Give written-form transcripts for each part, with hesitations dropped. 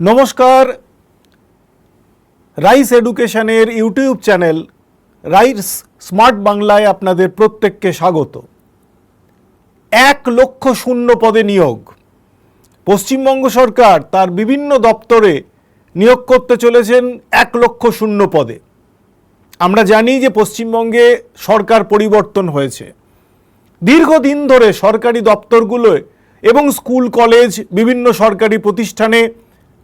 নমস্কার, রাইস এডুকেশনের YouTube channel rice smart বাংলায় আপনাদের প্রত্যেককে স্বাগত। 1,00,000 পদে নিয়োগ। পশ্চিমবঙ্গ সরকার তার বিভিন্ন দপ্তরে নিয়োগ করতে চলেছেন 1,00,000 পদে। আমরা জানি যে পশ্চিমবঙ্গে সরকার পরিবর্তন হয়েছে। দীর্ঘদিন ধরে সরকারি দপ্তরগুলোয় এবং স্কুল কলেজ বিভিন্ন সরকারি প্রতিষ্ঠানে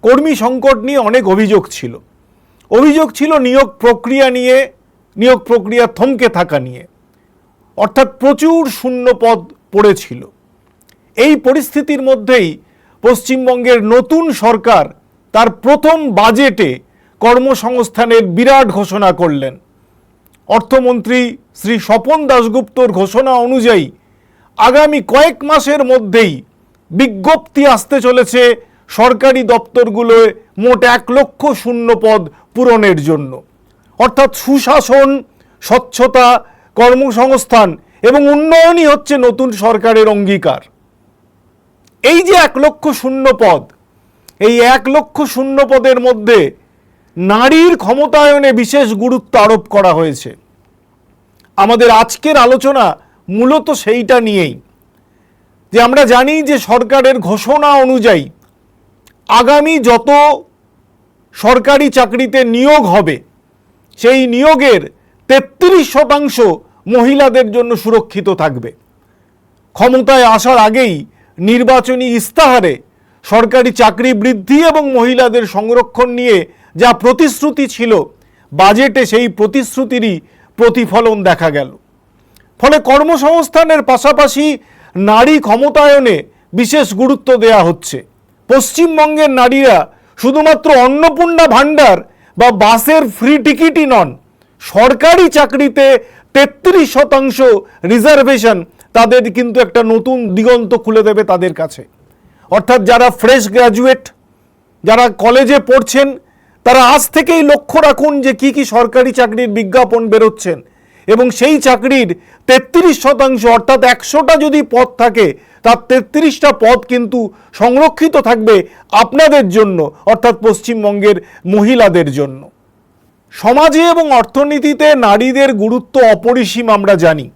কর্মী সংকট নিয়ে অনেক অভিযোগ ছিল নিয়োগ প্রক্রিয়া থমকে থাকা নিয়ে, অর্থাৎ প্রচুর শূন্য পদ পড়েছিল। এই পরিস্থিতির মধ্যেই পশ্চিমবঙ্গের নতুন সরকার তার প্রথম বাজেটে কর্মসংস্থানের বিরাট ঘোষণা করলেন। অর্থমন্ত্রী শ্রী স্বপন দাশগুপ্তর ঘোষণা অনুযায়ী আগামী কয়েক মাসের মধ্যেই বিজ্ঞপ্তি আসতে চলেছে সরকারি দপ্তরগুলোয় মোট 1,00,000 পদ পূরণের জন্য। অর্থাৎ সুশাসন, স্বচ্ছতা, কর্মসংস্থান এবং উন্নয়নই হচ্ছে নতুন সরকারের অঙ্গীকার। এই যে 1,00,000 পদ, এই 1,00,000 পদের মধ্যে নারীর ক্ষমতায়নে বিশেষ গুরুত্ব আরোপ করা হয়েছে। আমাদের আজকের আলোচনা মূলত সেইটা নিয়েই, যে আমরা জানি যে সরকারের ঘোষণা অনুযায়ী আগামী যত সরকারি চাকরিতে নিয়োগ হবে সেই নিয়োগের 33% মহিলাদের জন্য সুরক্ষিত থাকবে। ক্ষমতায় আসার আগেই নির্বাচনী ইস্তাহারে সরকারি চাকরি বৃদ্ধি এবং মহিলাদের সংরক্ষণ নিয়ে যা প্রতিশ্রুতি ছিল, বাজেটে সেই প্রতিশ্রুতিরই প্রতিফলন দেখা গেল। ফলে কর্মসংস্থানের পাশাপাশি নারী ক্ষমতায়নে বিশেষ গুরুত্ব দেওয়া হচ্ছে। পশ্চিমবঙ্গের নারীরা শুধুমাত্র অন্নপূর্ণা ভাণ্ডার বা বাসের ফ্রি টিকিটই নন, সরকারি চাকরিতে 33% রিজার্ভেশন তাদের কিন্তু একটা নতুন দিগন্ত খুলে দেবে তাদের কাছে। অর্থাৎ যারা ফ্রেশ গ্র্যাজুয়েট, যারা কলেজে পড়ছেন, তারা আজ থেকেই লক্ষ্য রাখুন যে কি কি সরকারি চাকরির বিজ্ঞাপন বেরোচ্ছেন এবং সেই চাকরির 33% অর্থাৎ 100টা যদি পদ থাকে তার 33টা পদ কিন্তু সংরক্ষিত থাকবে আপনাদের জন্য, অর্থাৎ পশ্চিমবঙ্গের মহিলাদের জন্য। সমাজে এবং অর্থনীতিতে নারীদের গুরুত্ব অপরিসীম আমরা জানি,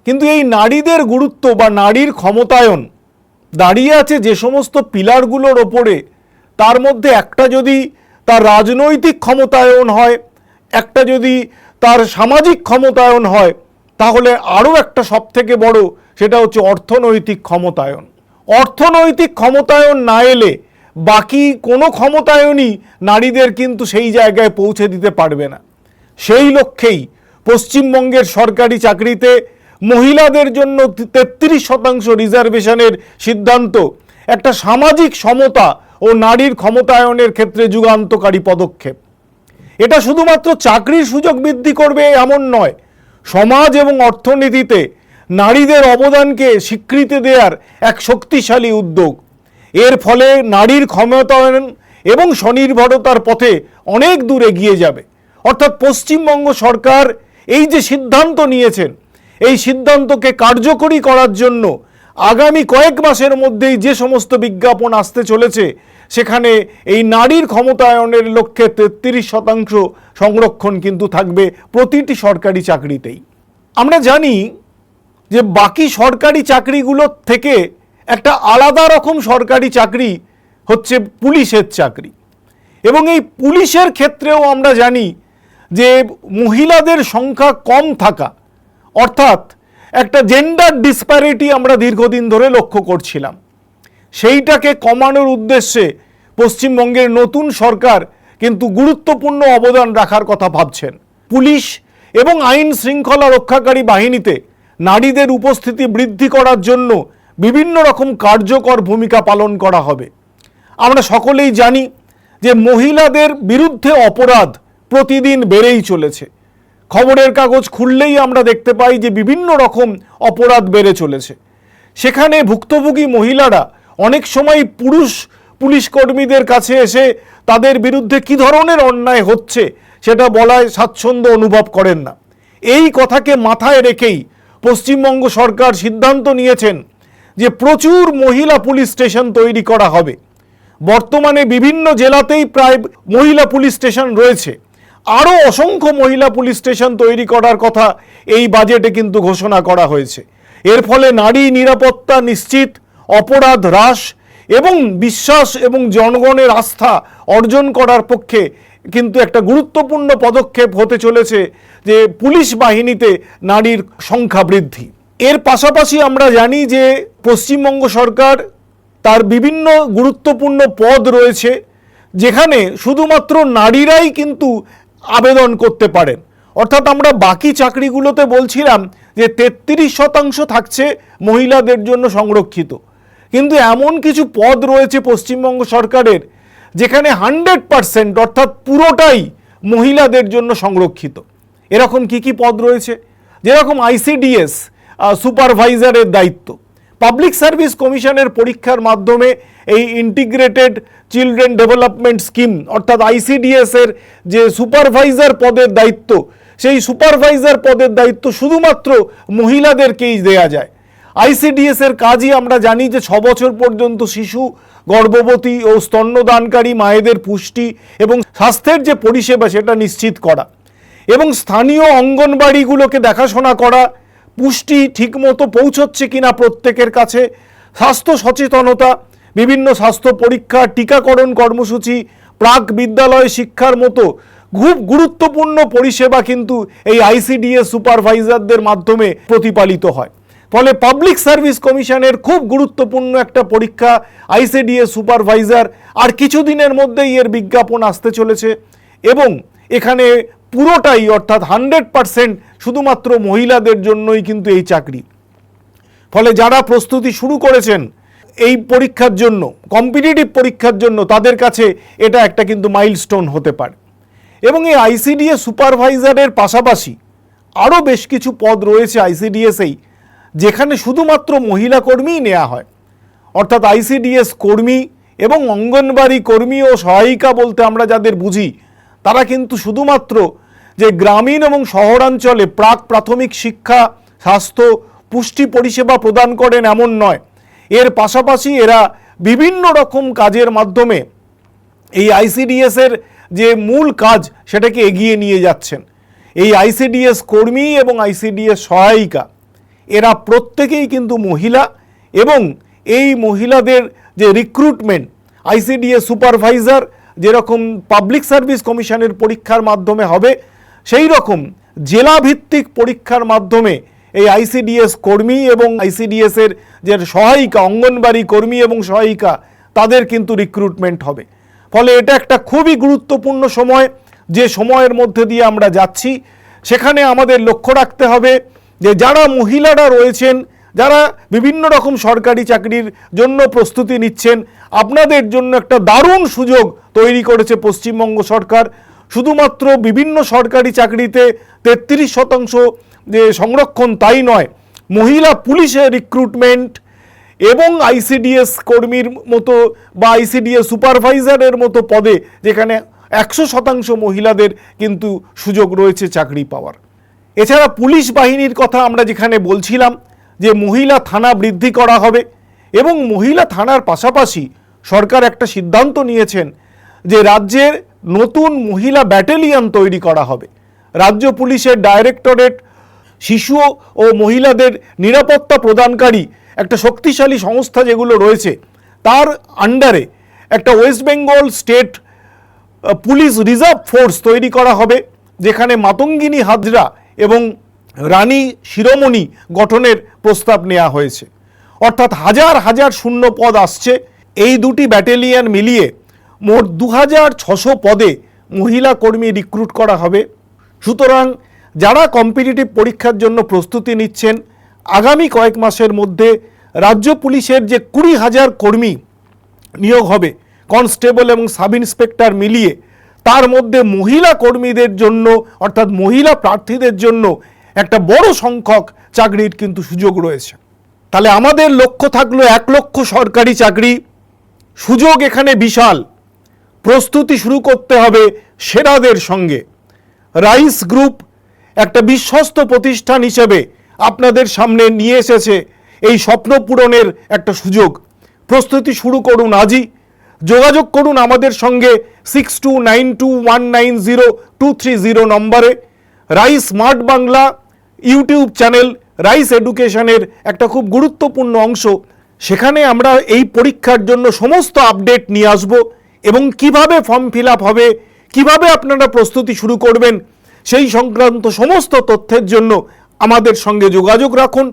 কিন্তু এই নারীদের গুরুত্ব বা নারীর ক্ষমতায়ন দাঁড়িয়ে আছে যে সমস্ত পিলারগুলোর ওপরে। তার মধ্যে একটা যদি তার রাজনৈতিক ক্ষমতায়ন হয়, একটা যদি তার সামাজিক ক্ষমতায়ন হয়, তাহলে আরও একটা সবথেকে বড়, সেটা হচ্ছে অর্থনৈতিক ক্ষমতায়ন। অর্থনৈতিক ক্ষমতায়ন না এলে বাকি কোনো ক্ষমতায়নই নারীদের কিন্তু সেই জায়গায় পৌঁছে দিতে পারবে না। সেই লক্ষ্যেই পশ্চিমবঙ্গের সরকারি চাকরিতে মহিলাদের জন্য 33% রিজার্ভেশনের সিদ্ধান্ত একটা সামাজিক সমতা ও নারীর ক্ষমতায়নের ক্ষেত্রে যুগান্তকারী পদক্ষেপ। এটা শুধুমাত্র চাকরির সুযোগ বৃদ্ধি করবে এমন নয়, সমাজ এবং অর্থনীতিতে নারীদের অবদানকে স্বীকৃতি দেওয়ার এক শক্তিশালী উদ্যোগ। এর ফলে নারীর ক্ষমতায়ন এবং স্বনির্ভরতার পথে অনেক দূর এগিয়ে যাবে। অর্থাৎ পশ্চিমবঙ্গ সরকার এই যে সিদ্ধান্ত নিয়েছেন, এই সিদ্ধান্তকে কার্যকরী করার জন্য আগামী কয়েক মাসের মধ্যেই যে সমস্ত বিজ্ঞাপন আসতে চলেছে, সেখানে এই নারীর ক্ষমতায়নের লক্ষ্যে 33% সংরক্ষণ কিন্তু থাকবে প্রতিটি সরকারি চাকরিতেই। আমরা জানি যে বাকি সরকারি চাকরিগুলোর থেকে একটা আলাদা রকম সরকারি চাকরি হচ্ছে পুলিশের চাকরি, এবং এই পুলিশের ক্ষেত্রেও আমরা জানি যে মহিলাদের সংখ্যা কম থাকা, অর্থাৎ একটা জেন্ডার ডিসপ্যারিটি আমরা দীর্ঘদিন ধরে লক্ষ্য করছিলাম। সেইটাকে কমানোর উদ্দেশ্যে পশ্চিমবঙ্গের নতুন সরকার কিন্তু গুরুত্বপূর্ণ অবদান রাখার কথা ভাবছেন। পুলিশ এবং আইন শৃঙ্খলা রক্ষাকারী বাহিনীতে নারীদের উপস্থিতি বৃদ্ধি করার জন্য বিভিন্ন রকম কার্যকর ভূমিকা পালন করা হবে। আমরা সকলেই জানি যে মহিলাদের বিরুদ্ধে অপরাধ প্রতিদিন বেড়েই চলেছে। খবরের কাগজ খুললেই আমরা দেখতে পাই যে বিভিন্ন রকম অপরাধ বেড়ে চলেছে। সেখানে ভুক্তভোগী মহিলারা অনেক সময় পুলিশ কর্মীদের কাছে এসে তাদের বিরুদ্ধে কী ধরনের অন্যায় হচ্ছে সেটা বলায় স্বাচ্ছন্দ্য অনুভব করেন না। এই কথাকে মাথায় রেখেই পশ্চিমবঙ্গ সরকার সিদ্ধান্ত নিয়েছেন যে প্রচুর মহিলা পুলিশ স্টেশন তৈরি করা হবে। বর্তমানে বিভিন্ন জেলাতেই প্রায় মহিলা পুলিশ স্টেশন রয়েছে। আরও অসংখ্য মহিলা পুলিশ স্টেশন তৈরি করার কথা এই বাজেটে কিন্তু ঘোষণা করা হয়েছে। এর ফলে নারী নিরাপত্তা নিশ্চিত, অপরাধ হ্রাস এবং বিশ্বাস এবং জনগণের আস্থা অর্জন করার পক্ষে কিন্তু একটা গুরুত্বপূর্ণ পদক্ষেপ হতে চলেছে যে পুলিশ বাহিনীতে নারীর সংখ্যা বৃদ্ধি। এর পাশাপাশি আমরা জানি যে পশ্চিমবঙ্গ সরকার তার বিভিন্ন গুরুত্বপূর্ণ পদ রয়েছে যেখানে শুধুমাত্র নারীরাই কিন্তু আবেদন করতে পারেন। অর্থাৎ আমরা বাকি চাকরিগুলোতে বলছিলাম যে 33% থাকছে মহিলাদের জন্য সংরক্ষিত, কিন্তু এমন কিছু পদ রয়েছে পশ্চিমবঙ্গ সরকারের যেখানে 100% অর্থাৎ পুরোটাই মহিলাদের জন্য সংরক্ষিত। এরকম কি পদ রয়েছে? যেরকম ICDS সুপারভাইজারের দায়িত্ব, পাবলিক সার্ভিস কমিশনের পরীক্ষার মাধ্যমে এই ইন্টিগ্রেটেড চিলড্রেন ডেভেলপমেন্ট স্কিম অর্থাৎ ICDS এর যে সুপারভাইজার পদের দায়িত্ব, সেই সুপারভাইজার পদের দায়িত্ব শুধুমাত্র মহিলাদেরকেই দেয়া যায়। ICDS এর কাজই আমরা জানি যে 6 বছর পর্যন্ত শিশু, গর্ভবতী ও স্তন্যদানকারী মায়েদের পুষ্টি এবং স্বাস্থ্যের যে পরিষেবা সেটা নিশ্চিত করা এবং স্থানীয় অঙ্গনবাড়িগুলোকে দেখাশোনা করা, পুষ্টি ঠিকমতো পৌঁছচ্ছে কিনা প্রত্যেকের কাছে, স্বাস্থ্য সচেতনতা, বিভিন্ন স্বাস্থ্য পরীক্ষা, টিকাকরণ কর্মসূচি, প্রাক বিদ্যালয় শিক্ষার মতো খুব গুরুত্বপূর্ণ পরিষেবা কিন্তু এই ICDS সুপারভাইজারদের মাধ্যমে প্রতিপালিত হয়। ফলে পাবলিক সার্ভিস কমিশনের খুব গুরুত্বপূর্ণ একটা পরীক্ষা ICDS সুপারভাইজার, আর কিছুদিনের মধ্যেই এর বিজ্ঞাপন আসতে চলেছে এবং এখানে পুরোটাই অর্থাৎ 100% শুধুমাত্র মহিলাদের জন্যই কিন্তু এই চাকরি। ফলে যারা প্রস্তুতি শুরু করেছেন এই পরীক্ষার জন্য, কম্পিটিটিভ পরীক্ষার জন্য, তাদের কাছে এটা একটা কিন্তু মাইলস্টোন হতে পারে। এবং এই ICDS সুপারভাইজারের পাশাপাশি আরও বেশ কিছু পদ রয়েছে ICDS-এই যেখানে শুধুমাত্র মহিলা কর্মীই নেওয়া হয়। অর্থাৎ ICDS কর্মী এবং অঙ্গনবাড়ি কর্মী ও সহায়িকা বলতে আমরা যাদের বুঝি, তারা কিন্তু শুধুমাত্র যে গ্রামীণ এবং শহরাঞ্চলে প্রাক প্রাথমিক শিক্ষা, স্বাস্থ্য, পুষ্টি পরিষেবা প্রদান করেন এমন নয়। এর পাশাপাশি এরা বিভিন্ন রকম কাজের মাধ্যমে এই ICDS-এর যে মূল কাজ সেটাকে এগিয়ে নিয়ে যাচ্ছেন। এই ICDS কর্মী এবং ICDS সহায়িকা এরা প্রত্যেকেই কিন্তু মহিলা এবং এই মহিলাদের যে রিক্রুটমেন্ট ICDS সুপারভাইজার যেরকম পাবলিক সার্ভিস কমিশনের পরীক্ষার মাধ্যমে হবে, সেই রকম জেলাভিত্তিক পরীক্ষার মাধ্যমে এই ICDS কর্মী এবং ICDS-এর যে সহায়িকা, অঙ্গনবাড়ি কর্মী এবং সহায়িকা, তাদের কিন্তু রিক্রুটমেন্ট হবে। ফলে এটা একটা খুবই গুরুত্বপূর্ণ সময়, যে সময়ের মধ্যে দিয়ে আমরা যাচ্ছি। সেখানে আমাদের লক্ষ্য রাখতে হবে যে যারা মহিলারা রয়েছেন, যারা বিভিন্ন রকম সরকারি চাকরির জন্য প্রস্তুতি নিচ্ছেন, আপনাদের জন্য একটা দারুণ সুযোগ তৈরি করেছে পশ্চিমবঙ্গ সরকার। শুধুমাত্র বিভিন্ন সরকারি চাকরিতে 33% যে সংরক্ষণ তাই নয়, মহিলা পুলিশের রিক্রুটমেন্ট এবং ICDS কর্মীর মতো বা ICDS সুপারভাইজারের মতো পদে যেখানে 100% মহিলাদের কিন্তু সুযোগ রয়েছে চাকরি পাওয়ার। এছাড়া পুলিশ বাহিনীর কথা আমরা যেখানে বলছিলাম যে মহিলা থানা বৃদ্ধি করা হবে এবং মহিলা থানার পাশাপাশি সরকার একটা সিদ্ধান্ত নিয়েছেন যে রাজ্যের নতুন মহিলা ব্যাটালিয়ন তৈরি করা হবে। রাজ্য পুলিশের ডাইরেক্টরেট শিশু ও মহিলাদের নিরাপত্তা প্রদানকারী একটা শক্তিশালী সংস্থা যেগুলো রয়েছে তার আন্ডারে একটা West Bengal state police reserve force তৈরি করা হবে, যেখানে মাতঙ্গিনী হাজরা এবং রানী শিরোমণি গঠনের প্রস্তাব নেওয়া হয়েছে। অর্থাৎ হাজার হাজার শূন্য পদ আসছে। এই দুটি ব্যাটালিয়ন মিলিয়ে মোট 2600 পদে মহিলা কর্মী রিক্রুট করা হবে। সুতরাং যারা কম্পিটিটিভ পরীক্ষার জন্য প্রস্তুতি নিচ্ছেন, আগামী কয়েক মাসের মধ্যে রাজ্য পুলিশের যে 20,000 কর্মী নিয়োগ হবে কনস্টেবল এবং সাব ইন্সপেক্টর মিলিয়ে, তার মধ্যে মহিলা কর্মীদের জন্য অর্থাৎ মহিলা প্রার্থীদের জন্য একটা বড় সংখ্যক চাকরির কিন্তু সুযোগ রয়েছে। তাহলে আমাদের লক্ষ্য থাকলো 1 লক্ষ সরকারি চাকরি। সুযোগ এখানে বিশাল। প্রস্তুতি শুরু করতে হবে সেরাদের সঙ্গে। রাইস গ্রুপ একটা বিশ্বস্ত প্রতিষ্ঠান হিসেবে আপনাদের সামনে নিয়ে এসেছে এই স্বপ্ন পূরণের একটা সুযোগ। প্রস্তুতি শুরু করুন আজই। যোগাযোগ করুন আমাদের সঙ্গে 6292190230 নম্বরে। Rice smart Bangla YouTube channel rice এডুকেশনের একটা খুব গুরুত্বপূর্ণ অংশ। সেখানে আমরা এই পরীক্ষার জন্য সমস্ত আপডেট নিয়ে আসব এবং কিভাবে ফর্ম ফিল আপ হবে, কিভাবে আপনারা প্রস্তুতি শুরু করবেন, সেই সংক্রান্ত সমস্ত তথ্যের জন্য আমাদের সঙ্গে যোগাযোগ রাখুন।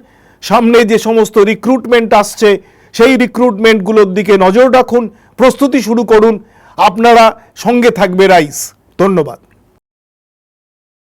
সামনে যে সমস্ত রিক্রুটমেন্ট আসছে সেই রিক্রুটমেন্টগুলোর দিকে নজর রাখুন, প্রস্তুতি শুরু করুন। আপনারা সঙ্গে থাকবে রাইস। ধন্যবাদ।